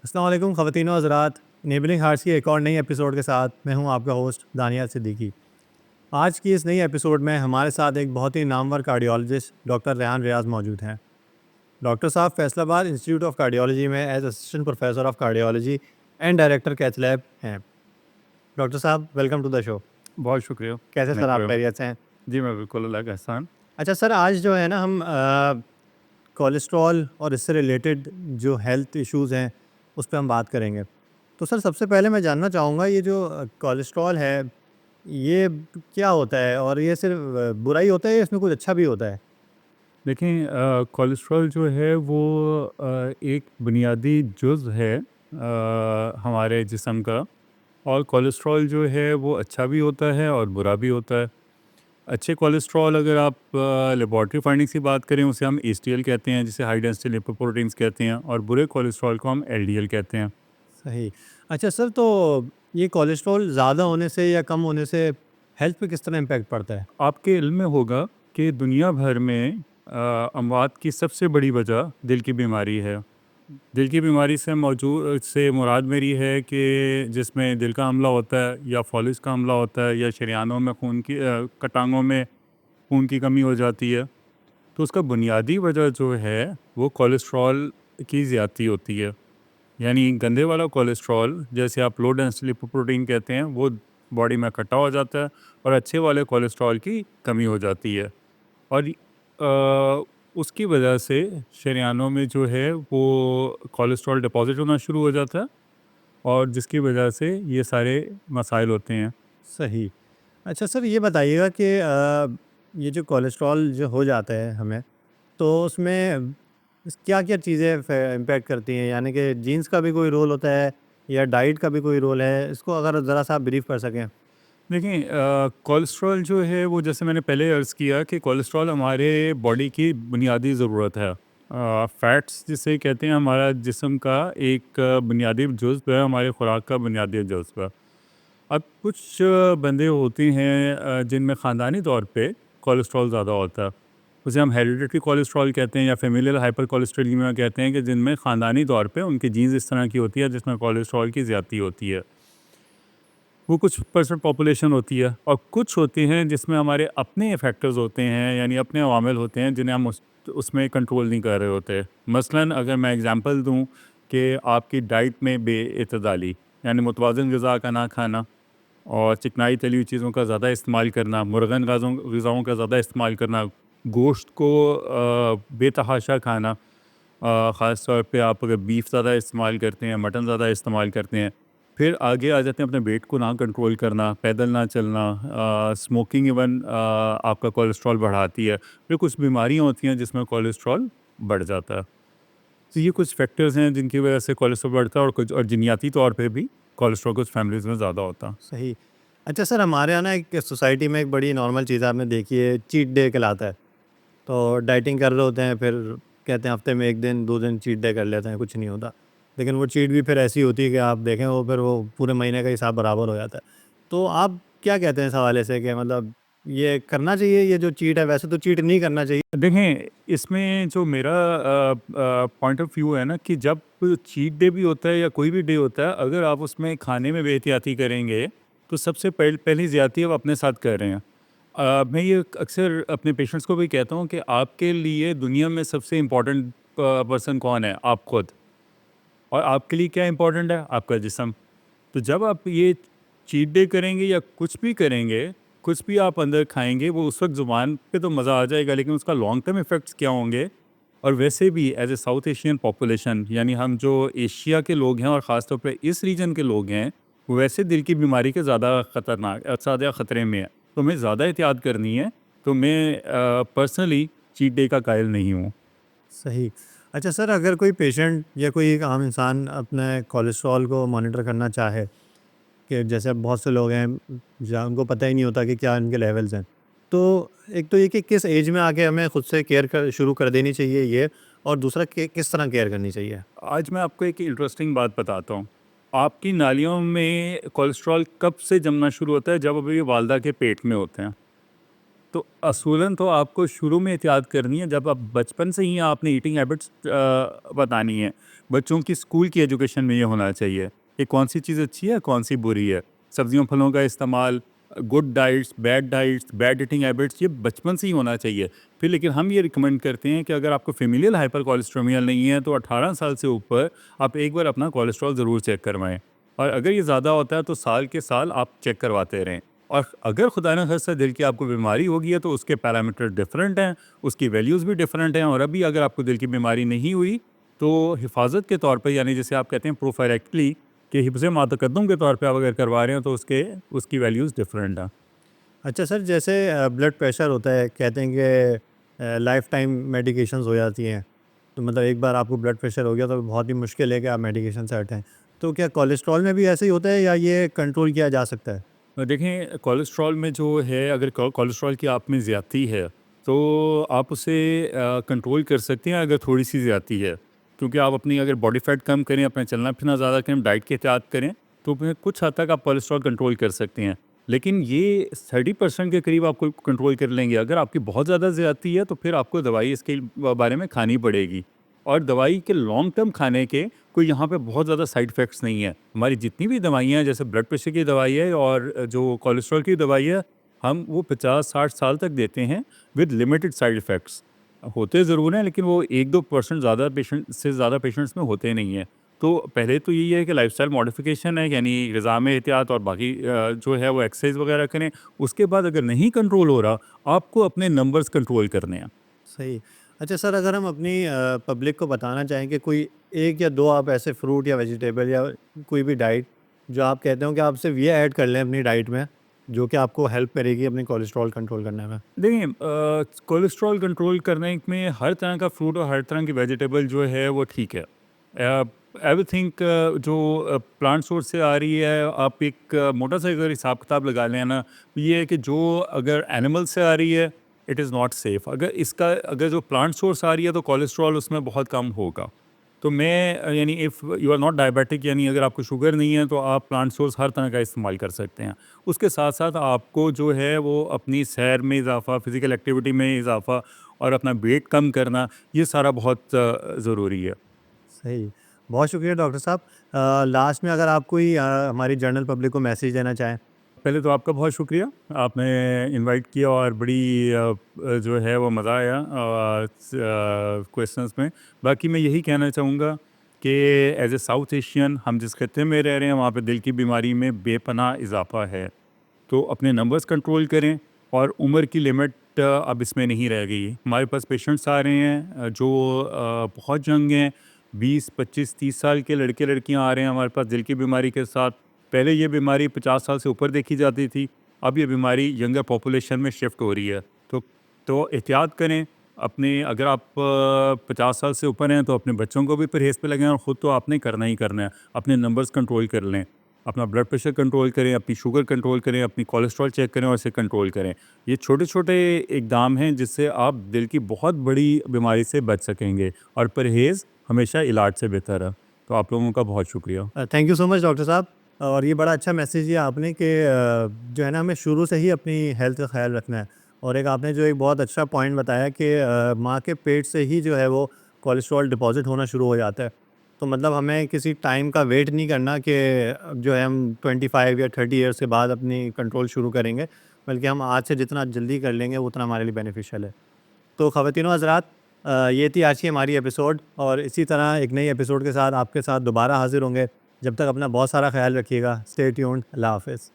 अस्सलाम वालेकुम ख़वातीन व हज़रात। नेबलिंग हार्ट्स की एक और नई एपिसोड के साथ मैं हूं आपका होस्ट दानियाल सिद्दीकी। आज की इस नई एपिसोड में हमारे साथ एक बहुत ही नामवर कार्डियोलॉजिस्ट डॉक्टर रेहान रियाज मौजूद हैं। डॉक्टर साहब फैसलाबाद इंस्टीट्यूट ऑफ कार्डियोलॉजी में as assistant professor of cardiology and director cath lab हैं। डॉक्टर साहब वेलकम टू द शो। बहुत शुक्रिया। कैसे मैं सर आप क खैरियत से हैं? जी, मैं बिल्कुल अल्लाह का एहसान। अच्छा सर, आज जो है ना हम कोलेस्ट्रॉल और इससे रिलेटेड जो हेल्थ इश्यूज़ हैं उस पे हम बात करेंगे। तो सर सबसे पहले मैं जानना चाहूँगा ये जो कोलेस्ट्रॉल है ये क्या होता है और ये सिर्फ़ बुरा ही होता है या इसमें कुछ अच्छा भी होता है? देखें कोलेस्ट्रॉल जो है वो एक बुनियादी जुज़ है हमारे जिस्म का। और कोलेस्ट्रॉल जो है वो अच्छा भी होता है और बुरा भी होता है। अच्छे कोलेस्ट्रॉल अगर आप लेबॉरेटरी फाइंडिंग्स की बात करें उसे हम एचडीएल कहते हैं, जिसे हाई डेंसिटी लिपोप्रोटीन्स कहते हैं, और बुरे कोलेस्ट्रॉल को हम एलडीएल कहते हैं। सही। अच्छा सर, तो ये कोलेस्ट्रॉल ज़्यादा होने से या कम होने से हेल्थ पे किस तरह इम्पैक्ट पड़ता है? आपके इल्म में होगा कि दुनिया भर में अमवात की सबसे बड़ी वजह दिल की बीमारी है। दिल की बीमारी से मुराद मेरी है कि जिसमें दिल का हमला होता है या फॉलिस का हमला होता है या शरीयानों में खून की कटांगों में खून की कमी हो जाती है। तो उसका बुनियादी वजह जो है वो कोलेस्ट्रॉल की ज़्यादती होती है। यानी गंदे वाला कोलेस्ट्रॉल, जैसे आप लो डेंसिटी लिपोप्रोटीन कहते हैं, वो बॉडी में इकट्ठा हो जाता है और अच्छे वाले कोलेस्ट्रॉल की कमी हो जाती है। और उसकी वजह से शरीयानों में जो है वो कोलेस्ट्रॉल डिपॉज़िट होना शुरू हो जाता है और जिसकी वजह से ये सारे मसाइल होते हैं। सही। अच्छा सर, ये बताइएगा कि ये जो कोलेस्ट्रॉल जो हो जाता है हमें, तो उसमें क्या-क्या चीज़ें इम्पैक्ट करती हैं? यानी कि जीन्स का भी कोई रोल होता है या डाइट का भी कोई रोल है? इसको अगर ज़रा-सा आप ब्रीफ़ कर सकें। देखिए कोलेस्ट्रॉल जो है वो, जैसे मैंने पहले अर्ज़ किया कि कोलेस्ट्रॉल हमारे बॉडी की बुनियादी ज़रूरत है। फ़ैट्स जिसे कहते हैं, हमारा जिस्म का एक बुनियादी जुज़्व है, हमारे खुराक का बुनियादी जुज़्व है। अब कुछ बंदे होते हैं जिनमें ख़ानदानी तौर पे कोलेस्ट्रॉल ज़्यादा होता है। उसे हम हेरिडिटरी कोलेस्ट्रॉल कहते हैं या फ़ेमिलियल हाइपर कोलेस्टेरोलेमिया कहते हैं, कि जिनमें ख़ानदानी तौर पे उनकी जीन्स इस तरह की होती है जिसमें कोलेस्ट्रॉल की ज़्यादती होती है। वो कुछ परसेंट पॉपुलेशन होती है, और कुछ होती हैं जिसमें हमारे अपने फैक्टर्स होते हैं, यानी अपने अवामिल होते हैं जिन्हें हम उसमें कंट्रोल नहीं कर रहे होते। मसलन अगर मैं एग्जांपल दूं कि आपकी डाइट में बेइतदाली, यानी मुतवाज़िन ग़िज़ा का ना खाना और चिकनाई तली हुई चीज़ों का ज़्यादा इस्तेमाल करना, मुर्गन ग़िज़ाओं का ज़्यादा इस्तेमाल करना, गोश्त को बेतहाशा खाना, ख़ास तौर पे आप अगर बीफ ज़्यादा इस्तेमाल करते हैं, मटन ज़्यादा इस्तेमाल करते हैं, फिर आगे आ जाते हैं अपने वेट को ना कंट्रोल करना, पैदल ना चलना, स्मोकिंग इवन आपका कोलेस्ट्रॉल बढ़ाती है। फिर कुछ बीमारियाँ होती हैं जिसमें कोलेस्ट्रॉल बढ़ जाता है। तो ये कुछ फैक्टर्स हैं जिनकी वजह से कोलेस्ट्रॉल बढ़ता है, और कुछ और जीनियाती तौर पे भी कोलेस्ट्रॉल कुछ फैमिलीज़ में ज़्यादा होता है। सही। अच्छा सर, हमारे यहाँ ना एक सोसाइटी में एक बड़ी नॉर्मल चीज़ आपने देखी है, चीट डे कहलाता है। तो डाइटिंग कर रहे होते हैं, फिर कहते हैं हफ्ते में 1 दिन 2 दिन चीट डे कर लेते हैं, कुछ नहीं होता। लेकिन वो चीट भी फिर ऐसी होती है कि आप देखें वो फिर वो पूरे महीने का हिसाब बराबर हो जाता है। तो आप क्या कहते हैं इस हवाले से कि मतलब ये करना चाहिए, ये जो चीट है? वैसे तो चीट नहीं करना चाहिए। देखें, इसमें जो मेरा पॉइंट ऑफ व्यू है ना, कि जब चीट डे भी होता है या कोई भी डे होता है, अगर आप उसमें खाने में बेहतियाती करेंगे तो सबसे पहली ज़्यादती आप अपने साथ कर रहे हैं। मैं ये अक्सर अपने पेशेंट्स को भी कहता हूँ कि आपके लिए दुनिया में सबसे इम्पोर्टेंट पर्सन कौन है? आप खुद। और आपके लिए क्या इम्पोर्टेंट है? आपका जिस्म। तो जब आप ये चीट डे करेंगे या कुछ भी करेंगे, कुछ भी आप अंदर खाएँगे, वो उस वक़्त ज़ुबान पे तो मज़ा आ जाएगा, लेकिन उसका लॉन्ग टर्म इफ़ेक्ट्स क्या होंगे? और वैसे भी as a south Asian population, यानी हम जो एशिया के लोग हैं और ख़ास तौर पे इस रीजन के लोग हैं, वैसे दिल की बीमारी के ज़्यादा ख़तरे में हैं। तो हमें ज़्यादा एहतियात करनी है। तो मैं पर्सनली चीट डे का कायल नहीं हूँ। सही। अच्छा सर, अगर कोई पेशेंट या कोई एक आम इंसान अपने कोलेस्ट्रॉल को मॉनिटर करना चाहे, कि जैसे अब बहुत से लोग हैं जहाँ उनको पता ही नहीं होता कि क्या इनके लेवल्स हैं। तो एक तो ये कि किस एज में आके हमें खुद से केयर कर शुरू कर देनी चाहिए ये, और दूसरा कि किस तरह केयर करनी चाहिए? आज मैं आपको एक इंटरेस्टिंग बात बताता हूँ। आपकी नालियों में कोलेस्ट्रॉल कब से जमना शुरू होता है? जब अभी ये वालदा के पेट में होते हैं। तो असूलन तो आपको शुरू में एहतियात करनी है, जब आप बचपन से ही आपने ईटिंग हैबिट्स बतानी है। बच्चों की स्कूल की एजुकेशन में ये होना चाहिए कि कौन सी चीज़ अच्छी है, कौन सी बुरी है। सब्जियों फलों का इस्तेमाल, good diets, bad eating habits, ये बचपन से ही होना चाहिए। फिर लेकिन हम ये रिकमेंड करते हैं कि अगर आपको फेमिलियल हाइपर कोलेस्टेरोल नहीं है तो 18 साल से ऊपर आप एक बार अपना कोलेस्ट्रॉल ज़रूर चेक करवाएं, और अगर ये ज़्यादा होता है तो साल के साल आप चेक करवाते रहें। और अगर खुदा न खास्ता दिल की आपको बीमारी होगी है तो उसके पैरामीटर डिफरेंट हैं, उसकी वैल्यूज़ भी डिफरेंट हैं। और अभी अगर आपको दिल की बीमारी नहीं हुई तो हिफाजत के तौर पर, यानी जैसे आप कहते हैं प्रोफाइलैक्टिकली कि हिफ्ज़ मातकद्दुम के तौर पे आप अगर करवा रहे हैं तो उसकी वैल्यूज़ डिफरेंट हैं। अच्छा सर, जैसे ब्लड प्रेशर होता है, कहते हैं कि लाइफ टाइम मेडिकेशंस हो जाती हैं, तो मतलब एक बार आपको ब्लड प्रेशर हो गया तो बहुत ही मुश्किल है कि आप मेडिकेशन से हटें। तो क्या कोलेस्ट्रॉल में भी ऐसे ही होता है या ये कंट्रोल किया जा सकता है? देखें, कोलेस्ट्रॉल में जो है, अगर कोलेस्ट्रॉल की आप में ज़्यादती है तो आप उसे कंट्रोल कर सकते हैं अगर थोड़ी सी ज़्यादती है। क्योंकि आप अपनी अगर बॉडी फैट कम करें, अपना चलना फिरना ज़्यादा करें, डाइट के एहतियात करें, तो फिर कुछ हद तक आप कोलेस्ट्रॉल कंट्रोल कर सकते हैं। लेकिन ये 30% के करीब आपको कंट्रोल कर लेंगे। अगर आपकी बहुत ज़्यादा ज़्यादती है तो फिर आपको दवाई इसके बारे में खानी पड़ेगी। और दवाई के लॉन्ग टर्म खाने के कोई यहाँ पे बहुत ज़्यादा साइड इफ़ेक्ट्स नहीं है। हमारी जितनी भी दवाइयाँ हैं, जैसे ब्लड प्रेशर की दवाई है और जो कोलेस्ट्रॉल की दवाई है, हम वो 50-60 साल तक देते हैं विद लिमिटेड साइड इफ़ेक्ट्स। होते ज़रूर हैं लेकिन वो 1-2% ज़्यादा पेशेंट से ज़्यादा पेशेंट्स में होते नहीं हैं। तो पहले तो यही है कि लाइफ़स्टाइल मॉडिफ़िकेशन है, यानी ग़िज़ा में एहतियात, और बाकी जो है वो एक्सरसाइज़ वग़ैरह करें। उसके बाद अगर नहीं कंट्रोल हो रहा, आपको अपने नंबर्स कंट्रोल करने हैं। सही। अच्छा सर, अगर हम अपनी पब्लिक को बताना चाहें कि कोई 1 या 2 आप ऐसे फ्रूट या वेजिटेबल या कोई भी डाइट जो आप कहते हो कि आप सिर्फ़ ये ऐड कर लें अपनी डाइट में, जो कि आपको हेल्प करेगी अपनी कोलेस्ट्रॉल कंट्रोल करने में? देखिए, कोलेस्ट्रॉल कंट्रोल करने में हर तरह का फ्रूट और हर तरह की वेजिटेबल जो है वो ठीक है। एवरीथिंग जो प्लांट सोर्स से आ रही है, आप एक मोटा सा अगर हिसाब किताब लगा लें ना, ये है कि जो अगर एनिमल से आ रही है, इट इज़ नॉट सेफ। अगर जो प्लांट सोर्स आ रही है तो कोलेस्ट्रॉल उसमें बहुत कम होगा। तो मैं यानी if you are not diabetic, यानी अगर आपको शुगर नहीं है तो आप प्लांट सोर्स हर तरह का इस्तेमाल कर सकते हैं। उसके साथ साथ आपको जो है वो अपनी सैर में इजाफ़ा, फ़िज़िकल एक्टिविटी में इजाफ़ा और अपना वेट कम करना, ये सारा बहुत ज़रूरी है। सही। बहुत शुक्रिया डॉक्टर साहब। लास्ट में अगर आप कोई हमारी जनरल पब्लिक को मैसेज देना चाहें? पहले तो आपका बहुत शुक्रिया, आपने इनवाइट किया और बड़ी जो है वो मज़ा आया क्वेश्चंस में। बाकी मैं यही कहना चाहूँगा कि एज़ ए साउथ एशियन, हम जिस खत्ते में रह रहे हैं वहाँ पे दिल की बीमारी में बेपनाह इजाफा है। तो अपने नंबर्स कंट्रोल करें, और उम्र की लिमिट अब इसमें नहीं रह गई। हमारे पास पेशेंट्स आ रहे हैं जो बहुत यंग हैं, 20, 25, 30 साल के लड़के लड़कियां आ रहे हैं हमारे पास दिल की बीमारी के साथ। पहले ये बीमारी 50 साल से ऊपर देखी जाती थी, अब ये बीमारी यंगर पॉपुलेशन में शिफ्ट हो रही है। तो एहतियात करें अपने। अगर आप 50 साल से ऊपर हैं तो अपने बच्चों को भी परहेज़ पे लगाएं, और ख़ुद तो आपने करना ही करना है। अपने नंबर्स कंट्रोल कर लें, अपना ब्लड प्रेशर कंट्रोल करें, अपनी शुगर कंट्रोल करें, अपनी कोलेस्ट्रॉल चेक करें और इसे कंट्रोल करें। ये छोटे-छोटे इक़दाम हैं जिससे आप दिल की बहुत बड़ी बीमारी से बच सकेंगे, और परहेज़ हमेशा इलाज से बेहतर है। तो आप लोगों का बहुत शुक्रिया। Thank you so much doctor साहब। और ये बड़ा अच्छा मैसेज दिया आपने कि जो है ना, हमें शुरू से ही अपनी हेल्थ का ख्याल रखना है। और एक आपने जो एक बहुत अच्छा पॉइंट बताया कि माँ के पेट से ही जो है वो कोलेस्ट्रॉल डिपॉज़िट होना शुरू हो जाता है। तो मतलब हमें किसी टाइम का वेट नहीं करना कि जो है हम 25 या 30 ईयर्स के बाद अपनी कंट्रोल शुरू करेंगे, बल्कि हम आज से जितना जल्दी कर लेंगे वो उतना हमारे लिए बेनिफिशियल है। तो ख़वातीनो हज़रात, ये थी आज की हमारी एपिसोड, और इसी तरह एक नई एपिसोड के साथ आपके साथ दोबारा हाज़िर होंगे। जब तक अपना बहुत सारा ख़्याल रखिएगा। Stay tuned. अल्लाह हाफ़िज़।